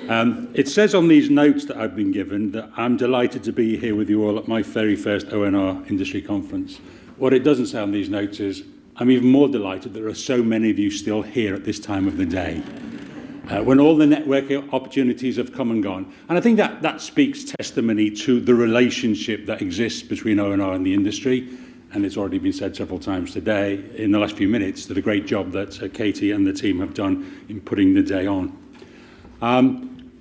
It says on these notes that I've been given that I'm delighted to be here with you all at my very first ONR industry conference. What it doesn't say on these notes is I'm even more delighted that there are so many of you still here at this time of the day, when all the networking opportunities have come and gone. And I think that speaks testimony to the relationship that exists between ONR and the industry. And it's already been said several times today, in the last few minutes, that a great job that Katie and the team have done in putting the day on.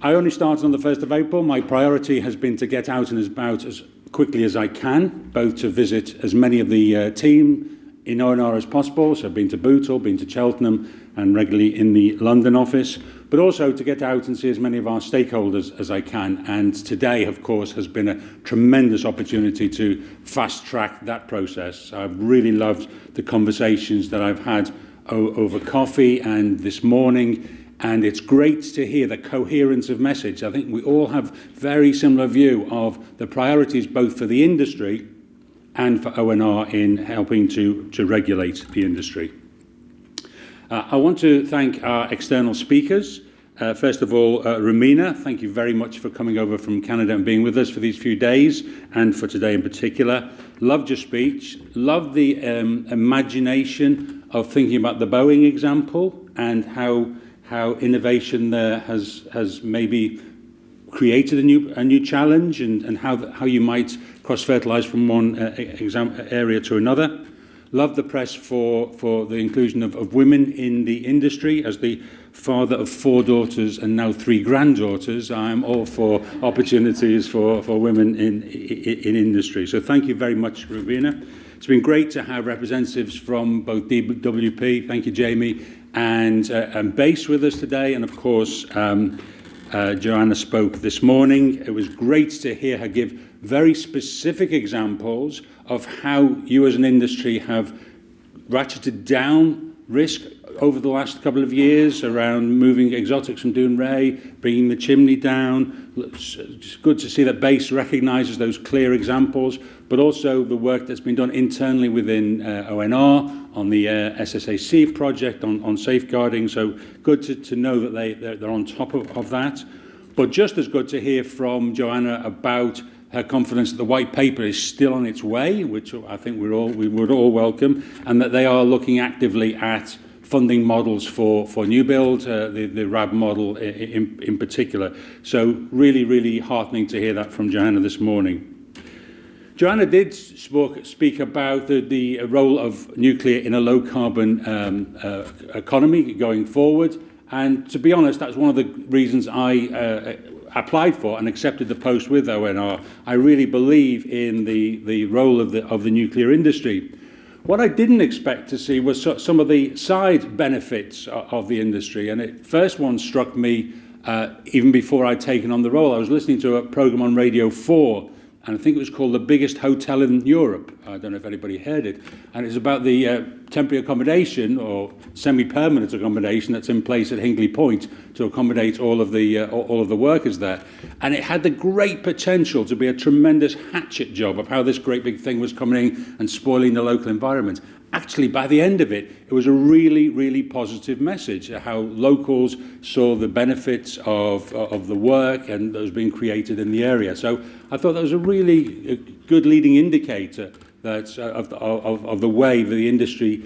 I only started on the 1st of April. My priority has been to get out and about as quickly as I can, both to visit as many of the team in ONR as possible, so I've been to Bootle, been to Cheltenham, and regularly in the London office, but also to get out and see as many of our stakeholders as I can. And today, of course, has been a tremendous opportunity to fast-track that process. I've really loved the conversations that I've had over coffee and this morning, and it's great to hear the coherence of message. I think we all have very similar view of the priorities both for the industry and for ONR in helping to regulate the industry. I want to thank our external speakers. First of all, Romina, thank you very much for coming over from Canada and being with us for these few days, and for today in particular. Loved your speech, loved the imagination of thinking about the Boeing example and how innovation there has maybe created a new challenge, and how you might cross-fertilise from one area to another. Love the press for the inclusion of women in the industry. As the father of 4 daughters and now 3 granddaughters, I'm all for opportunities for women in industry. So thank you very much, Rubina. It's been great to have representatives from both DWP, thank you, Jamie, and BASE with us today, and of course, Joanna spoke this morning. It was great to hear her give very specific examples of how you as an industry have ratcheted down risk over the last couple of years around moving exotics from Dounreay, bringing the chimney down. It's good to see that BASE recognises those clear examples, but also the work that's been done internally within ONR on the SSAC project on safeguarding. So good to know that they're on top of that. But just as good to hear from Joanna about her confidence that the white paper is still on its way, which I think we would all welcome, and that they are looking actively at funding models for new build, the RAB model in particular. So really, really heartening to hear that from Joanna this morning. Joanna did speak about the role of nuclear in a low-carbon economy going forward. And to be honest, that's one of the reasons I applied for and accepted the post with ONR. I really believe in the role of the nuclear industry. What I didn't expect to see was some of the side benefits of the industry. And it first one struck me even before I'd taken on the role. I was listening to a program on Radio 4, and I think it was called The Biggest Hotel in Europe. I don't know if anybody heard it. And it's about the temporary accommodation or semi-permanent accommodation that's in place at Hinkley Point to accommodate all of the workers there. And it had the great potential to be a tremendous hatchet job of how this great big thing was coming in and spoiling the local environment. Actually, by the end of it, it was a really, really positive message, how locals saw the benefits of the work and that was being created in the area. So I thought that was a really good leading indicator that of the way the industry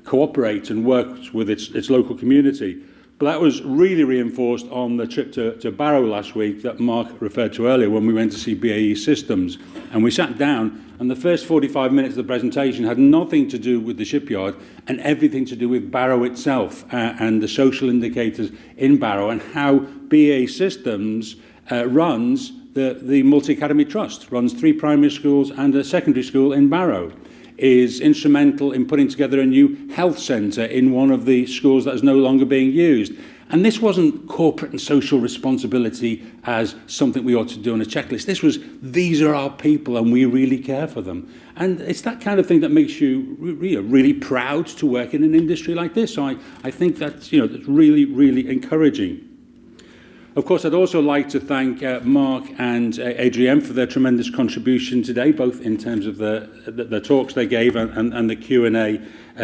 cooperates and works with its local community. But that was really reinforced on the trip to Barrow last week that Mark referred to earlier when we went to see BAE Systems. And we sat down, and the first 45 minutes of the presentation had nothing to do with the shipyard and everything to do with Barrow itself and the social indicators in Barrow and how BAE Systems runs the Multi-Academy Trust, runs 3 primary schools and a secondary school in Barrow, is instrumental in putting together a new health centre in one of the schools that is no longer being used. And this wasn't corporate and social responsibility as something we ought to do on a checklist. This was, these are our people and we really care for them. And it's that kind of thing that makes you really proud to work in an industry like this. So I think that's, that's really, really encouraging. Of course, I'd also like to thank Mark and Adrienne for their tremendous contribution today, both in terms of the talks they gave and the Q&A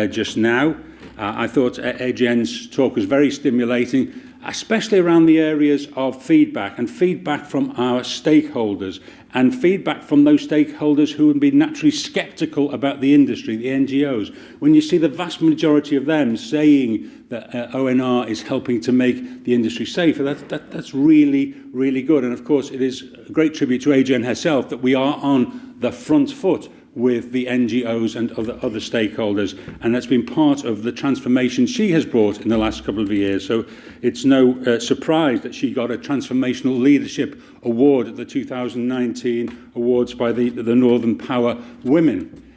just now. I thought Adrienne's talk was very stimulating, especially around the areas of feedback and feedback from our stakeholders and feedback from those stakeholders who have been naturally sceptical about the industry, the NGOs. When you see the vast majority of them saying that ONR is helping to make the industry safer, that's really, really good. And of course, it is a great tribute to Adrienne herself that we are on the front foot with the NGOs and other stakeholders, and that's been part of the transformation she has brought in the last couple of years. So it's no surprise that she got a Transformational Leadership Award at the 2019 awards by the Northern Power Women.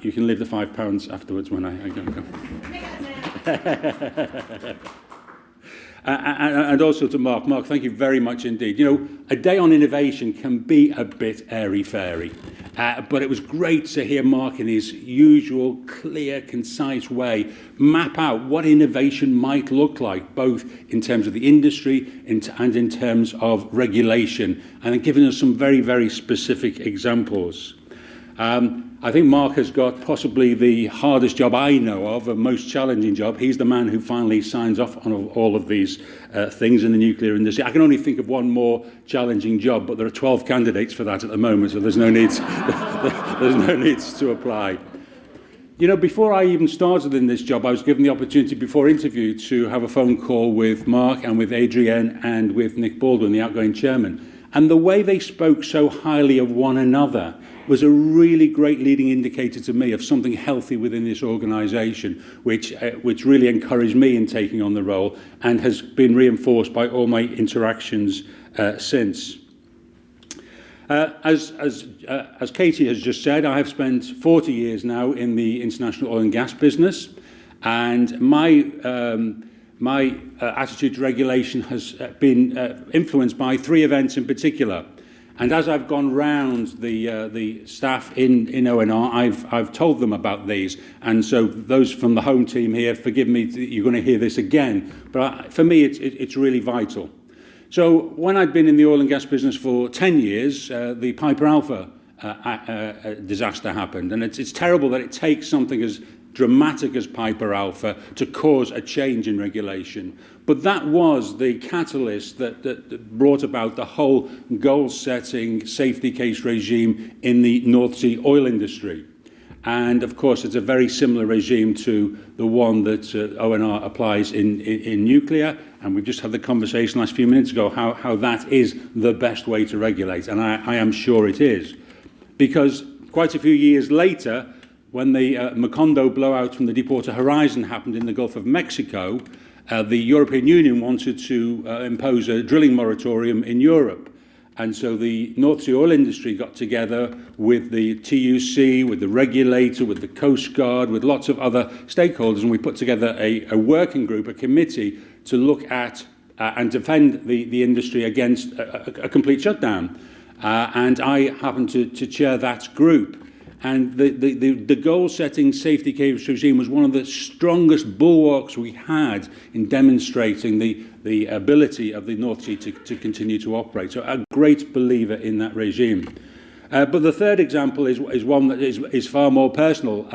You can leave the £5 afterwards when I go. And also to Mark. Mark, thank you very much indeed. You know, a day on innovation can be a bit airy-fairy, but it was great to hear Mark in his usual clear, concise way map out what innovation might look like, both in terms of the industry and in terms of regulation, and giving us some very, very specific examples. I think Mark has got possibly the hardest job I know of, a most challenging job. He's the man who finally signs off on all of these things in the nuclear industry. I can only think of one more challenging job, but there are 12 candidates for that at the moment, so there's no need to apply. You know, before I even started in this job, I was given the opportunity before interview to have a phone call with Mark and with Adrienne and with Nick Baldwin, the outgoing chairman. And the way they spoke so highly of one another was a really great leading indicator to me of something healthy within this organisation, which really encouraged me in taking on the role and has been reinforced by all my interactions since. As Katie has just said, I have spent 40 years now in the international oil and gas business, and my attitude to regulation has been influenced by three events in particular. And as I've gone round the staff in ONR, I've told them about these. And so those from the home team here, forgive me, you're going to hear this again. But for me, it's really vital. So when I'd been in the oil and gas business for 10 years, the Piper Alpha disaster happened. And it's terrible that it takes something as dramatic as Piper Alpha to cause a change in regulation. But that was the catalyst that brought about the whole goal-setting safety case regime in the North Sea oil industry. And of course, it's a very similar regime to the one that ONR applies in nuclear. And we've just had the conversation last few minutes ago how that is the best way to regulate. And I am sure it is. Because quite a few years later, when the Macondo blowout from the Deepwater Horizon happened in the Gulf of Mexico, the European Union wanted to impose a drilling moratorium in Europe. And so the North Sea oil industry got together with the TUC, with the regulator, with the Coast Guard, with lots of other stakeholders, and we put together a working group, a committee, to look at and defend the industry against a complete shutdown. And I happened to chair that group. And the goal-setting safety case regime was one of the strongest bulwarks we had in demonstrating the ability of the North Sea to continue to operate. So a great believer in that regime. But the third example is one that is far more personal.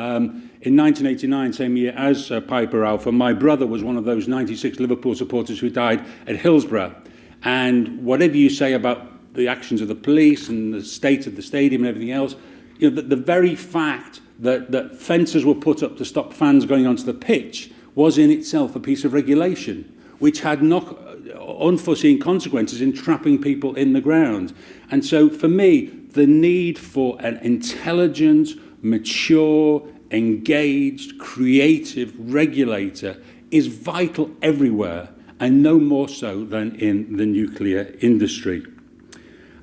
In 1989, same year as Piper Alpha, my brother was one of those 96 Liverpool supporters who died at Hillsborough. And whatever you say about the actions of the police and the state of the stadium and everything else, you know, the very fact that fences were put up to stop fans going onto the pitch was in itself a piece of regulation, which had unforeseen consequences in trapping people in the ground. And so for me, the need for an intelligent, mature, engaged, creative regulator is vital everywhere, and no more so than in the nuclear industry.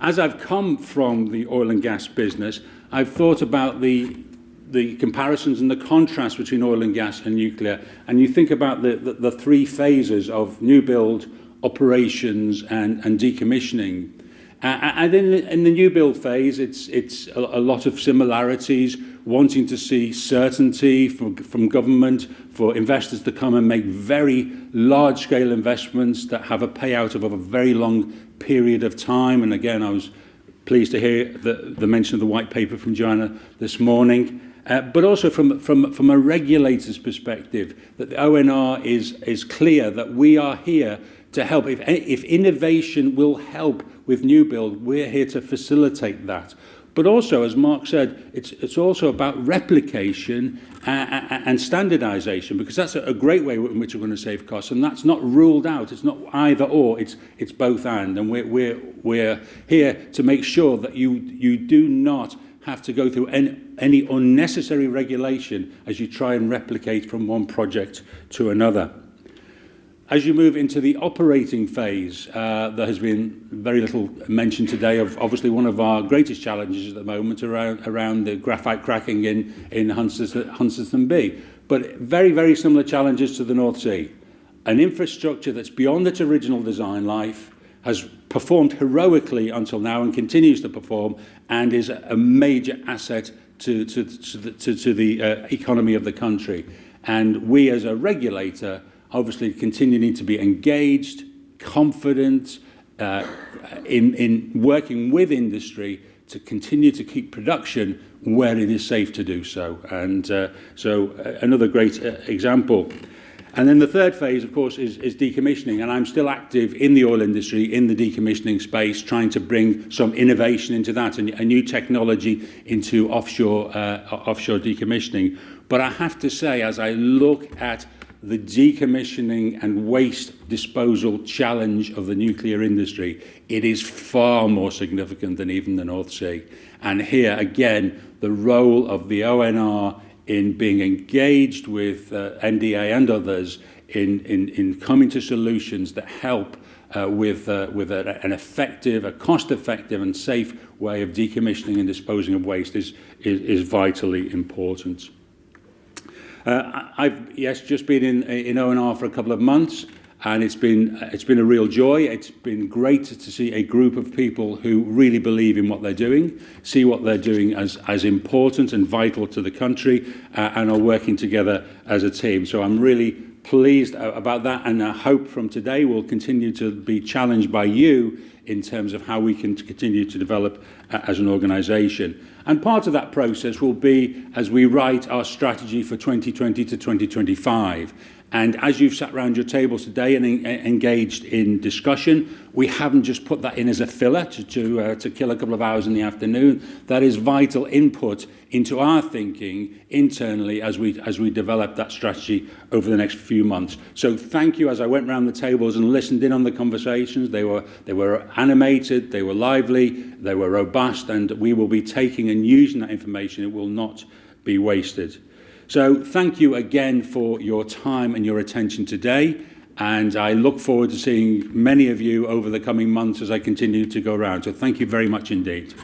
As I've come from the oil and gas business, I've thought about the comparisons and the contrast between oil and gas and nuclear, and you think about the three phases of new build, operations, and decommissioning. And in the new build phase, it's a lot of similarities, wanting to see certainty from government, for investors to come and make very large-scale investments that have a payout of a very long period of time. And again, I was pleased to hear the mention of the white paper from Joanna this morning. But also from a regulator's perspective, that the ONR is clear that we are here to help. If innovation will help with new build, we're here to facilitate that. But also, as Mark said, it's also about replication and standardization, because that's a great way in which we're going to save costs, and that's not ruled out. It's not either or, it's both and we're here to make sure that you do not have to go through any unnecessary regulation as you try and replicate from one project to another. As you move into the operating phase, there has been very little mention today of obviously one of our greatest challenges at the moment around the graphite cracking in Hunterston B. But very, very similar challenges to the North Sea. An infrastructure that's beyond its original design life, has performed heroically until now and continues to perform, and is a major asset to the economy of the country. And we as a regulator obviously continue to be engaged, confident in working with industry to continue to keep production where it is safe to do so. And so another great example. And then the third phase, of course, is decommissioning. And I'm still active in the oil industry, in the decommissioning space, trying to bring some innovation into that and a new technology into offshore decommissioning. But I have to say, as I look at the decommissioning and waste disposal challenge of the nuclear industry, it is far more significant than even the North Sea. And here, again, the role of the ONR in being engaged with NDA and others in coming to solutions that help with an effective, a cost-effective and safe way of decommissioning and disposing of waste is vitally important. I've just been in ONR for a couple of months, and it's been a real joy. It's been great to see a group of people who really believe in what they're doing, see what they're doing as important and vital to the country, and are working together as a team. So I'm really pleased about that, and I hope from today we'll continue to be challenged by you in terms of how we can continue to develop as an organisation. And part of that process will be as we write our strategy for 2020 to 2025. And as you've sat around your tables today and engaged in discussion, we haven't just put that in as a filler to kill a couple of hours in the afternoon. That is vital input into our thinking internally as we develop that strategy over the next few months. So thank you. As I went around the tables and listened in on the conversations, they were animated, they were lively, they were robust, and we will be taking and using that information. It will not be wasted. So thank you again for your time and your attention today, and I look forward to seeing many of you over the coming months as I continue to go around. So thank you very much indeed.